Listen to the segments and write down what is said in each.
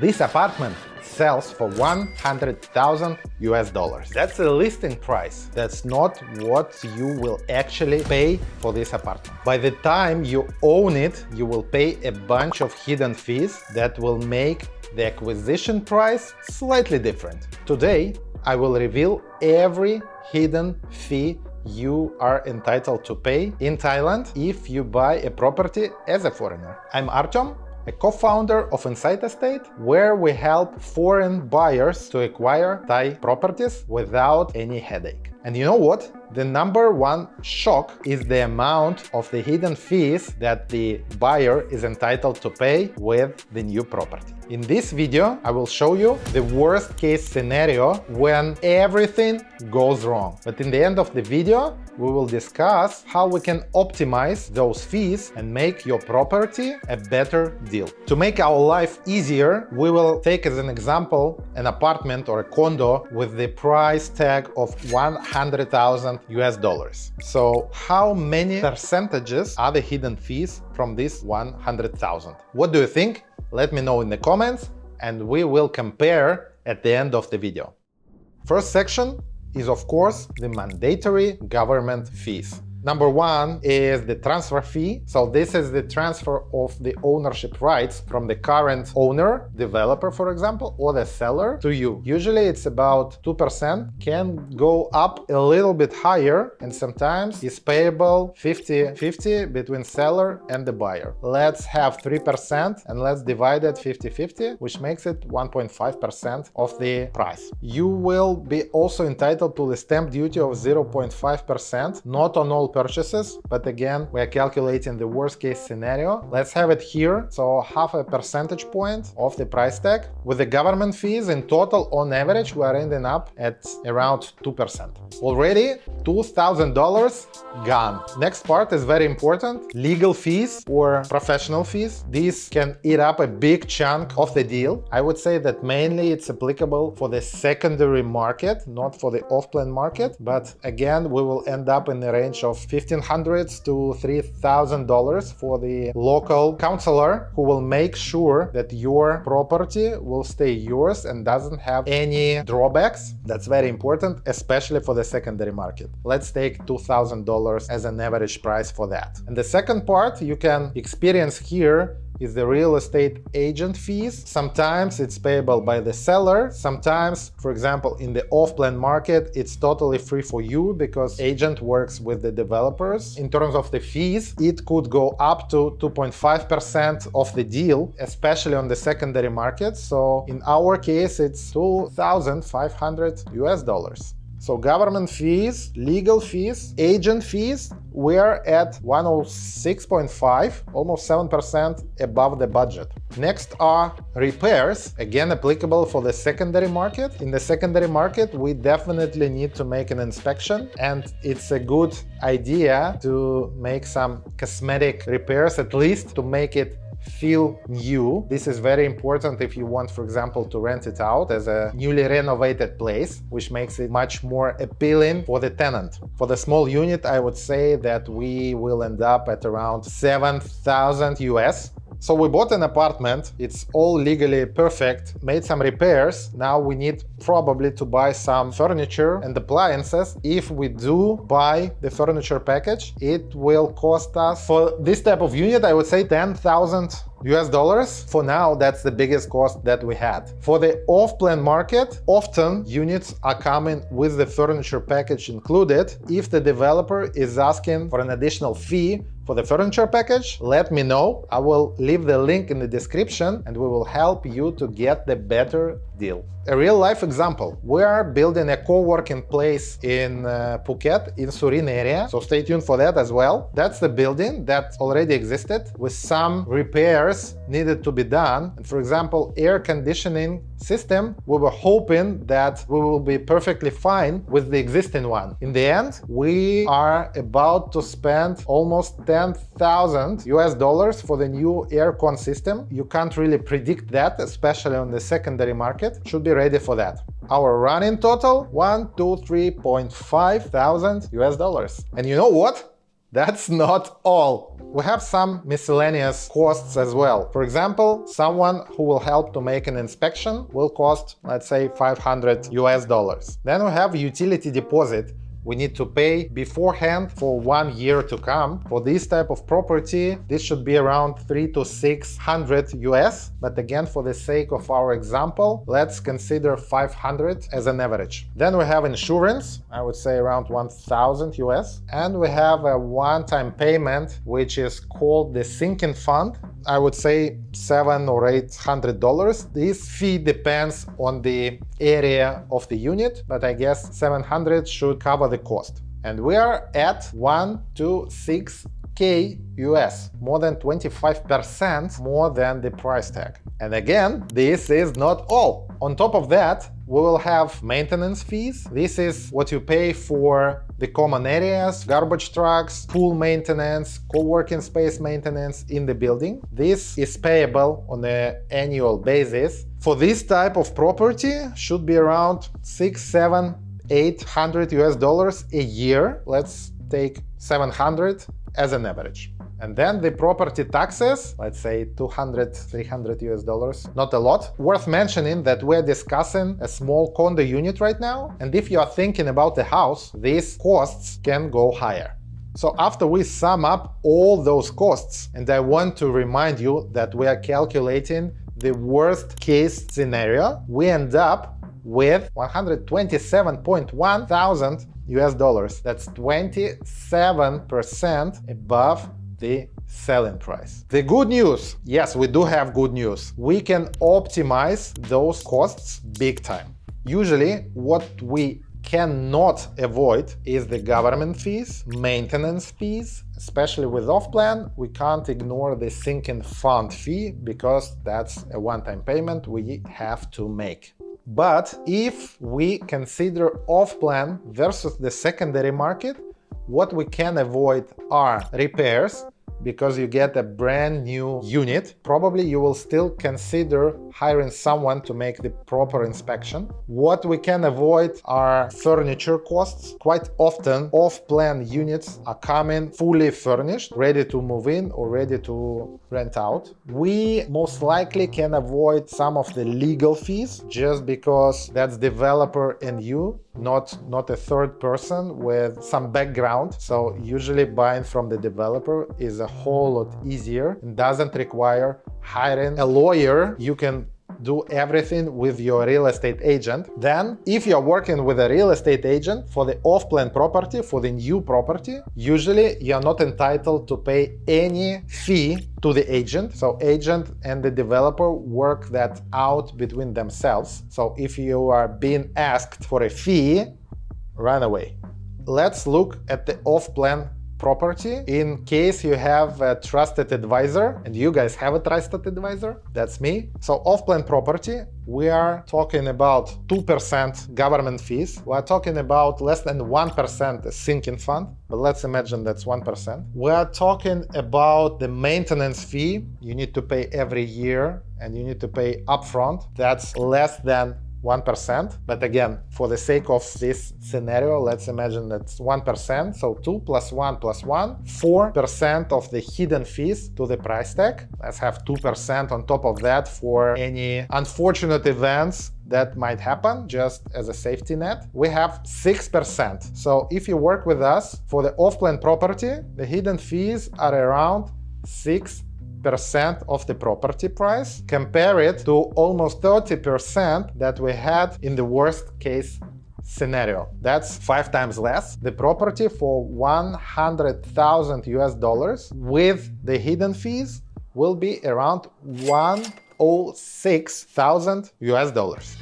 This apartment sells for $100,000. That's the listing price. That's not what you will actually pay for this apartment. By the time you own it, you will pay a bunch of hidden fees that will make the acquisition price slightly different. Today, I will reveal every hidden fee you are entitled to pay in Thailand if you buy a property as a foreigner. I'm Artem, a co-founder of Insight Estate, where we help foreign buyers to acquire Thai properties without any headache. And you know what? The number one shock is the amount of the hidden fees that the buyer is entitled to pay with the new property. In this video, I will show you the worst case scenario when everything goes wrong. But in the end of the video, we will discuss how we can optimize those fees and make your property a better deal. To make our life easier, we will take as an example an apartment or a condo with the price tag of $100,000. So how many percentages are the hidden fees from this 100,000? What do you think? Let me know in the comments and we will compare at the end of the video. First section is of course the mandatory government fees. Number one is the transfer fee. So this is the transfer of the ownership rights from the current owner, developer for example, or the seller to you. Usually it's about 2%, can go up a little bit higher, and sometimes it's payable 50-50 between seller and the buyer. Let's have 3% and let's divide it 50-50, which makes it 1.5% of the price. You will be also entitled to the stamp duty of 0.5%, not on all purchases, but again, we are calculating the worst case scenario. Let's have it here. So half a percentage point of the price tag. With the government fees in total, on average, we are ending up at around 2%. Already $2,000 gone. Next part is very important. Legal fees or professional fees. These can eat up a big chunk of the deal. I would say that mainly it's applicable for the secondary market, not for the off-plan market. But again, we will end up in the range of $1,500 to $3,000 for the local counselor who will make sure that your property will stay yours and doesn't have any drawbacks. That's very important, especially for the secondary market. Let's take $2,000 as an average price for that. And the second part you can experience here is the real estate agent fees. Sometimes it's payable by the seller. Sometimes, for example, in the off-plan market, it's totally free for you because agent works with the developers. In terms of the fees, it could go up to 2.5% of the deal, especially on the secondary market. So in our case, it's $2,500. So government fees, legal fees, agent fees, we're at 106.5, almost 7% above the budget. Next are repairs, again applicable for the secondary market. In the secondary market, we definitely need to make an inspection, and it's a good idea to make some cosmetic repairs, at least to make it feel new. This is very important if you want, for example, to rent it out as a newly renovated place, which makes it much more appealing for the tenant. For the small unit, I would say that we will end up at around 7,000 US. So we bought an apartment, it's all legally perfect, made some repairs. Now we need probably to buy some furniture and appliances. If we do buy the furniture package, it will cost us, for this type of unit, I would say $10,000 US. For now, that's the biggest cost that we had. For the off-plan market, often units are coming with the furniture package included. If the developer is asking for an additional fee for the furniture package, let me know. I will leave the link in the description and we will help you to get the better deal. A real-life example. We are building a co-working place in Phuket, in Surin area, so stay tuned for that as well. That's the building that already existed with some repairs needed to be done. And for example, air conditioning system, we were hoping that we will be perfectly fine with the existing one. In the end, we are about to spend almost $10,000 US for the new aircon system. You can't really predict that, especially on the secondary market. Should be ready for that. Our running total, $123,500 US. And you know what? That's not all. We have some miscellaneous costs as well. For example, someone who will help to make an inspection will cost, let's say, $500. Then we have utility deposit. We need to pay beforehand for 1 year to come. For this type of property, this should be around $300 to $600. But again, for the sake of our example, let's consider 500 as an average. Then we have insurance, I would say around $1,000. And we have a one-time payment, which is called the sinking fund. I would say $700 or $800. This fee depends on the area of the unit, but I guess 700 should cover the cost. And we are at 126K US, more than 25% more than the price tag. And again, this is not all. On top of that, we will have maintenance fees. This is what you pay for the common areas, garbage trucks, pool maintenance, co-working space maintenance in the building. This is payable on an annual basis. For this type of property, should be around $600, $700, $800 a year. Let's take 700 as an average. And then the property taxes, let's say $200, $300. Not a lot. Worth mentioning that we're discussing a small condo unit right now. And if you are thinking about the house, these costs can go higher. So after we sum up all those costs, and I want to remind you that we are calculating the worst case scenario, we end up with $127.1 thousand US. That's 27% above the selling price. The good news, yes, we do have good news. We can optimize those costs big time. Usually, what we cannot avoid is the government fees, maintenance fees, especially with off-plan. We can't ignore the sinking fund fee because that's a one-time payment we have to make. But if we consider off-plan versus the secondary market, what we can avoid are repairs, because you get a brand new unit. Probably you will still consider hiring someone to make the proper inspection. What we can avoid are furniture costs. Quite often, off-plan units are coming fully furnished, ready to move in or ready to rent out. We most likely can avoid some of the legal fees just because that's developer and you, not a third person with some background. So usually buying from the developer is a whole lot easier and doesn't require hiring a lawyer. You can do everything with your real estate agent. Then, if you're working with a real estate agent for the off-plan property, for the new property, usually you're not entitled to pay any fee to the agent. So agent and the developer work that out between themselves. So if you are being asked for a fee, run away. Let's look at the off-plan property in case you have a trusted advisor, and you guys have a trusted advisor, that's me. So off-plan property, we are talking about 2% government fees. We are talking about less than 1% sinking fund, but let's imagine that's 1%. We are talking about the maintenance fee you need to pay every year and you need to pay upfront. That's less than 1%. But again, for the sake of this scenario, let's imagine that's 1%. So 2 plus 1 plus 1, 4% of the hidden fees to the price tag. Let's have 2% on top of that for any unfortunate events that might happen, just as a safety net. We have 6%. So if you work with us for the off-plan property, the hidden fees are around 6% of the property price. Compare it to almost 30% that we had in the worst case scenario. That's 5 times less. The property for $100,000 US with the hidden fees will be around $106,000 US.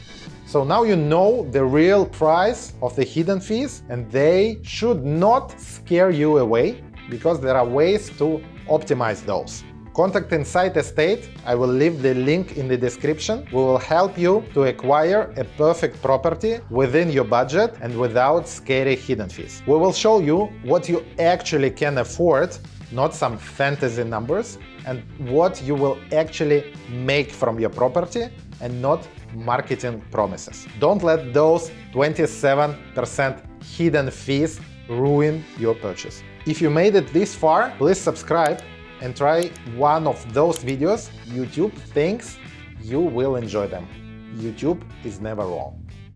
So now you know the real price of the hidden fees, and they should not scare you away because there are ways to optimize those. Contact Insight Estate. I will leave the link in the description. We will help you to acquire a perfect property within your budget and without scary hidden fees. We will show you what you actually can afford, not some fantasy numbers, and what you will actually make from your property and not marketing promises. Don't let those 27% hidden fees ruin your purchase. If you made it this far, please subscribe and try one of those videos. YouTube thinks you will enjoy them. YouTube is never wrong.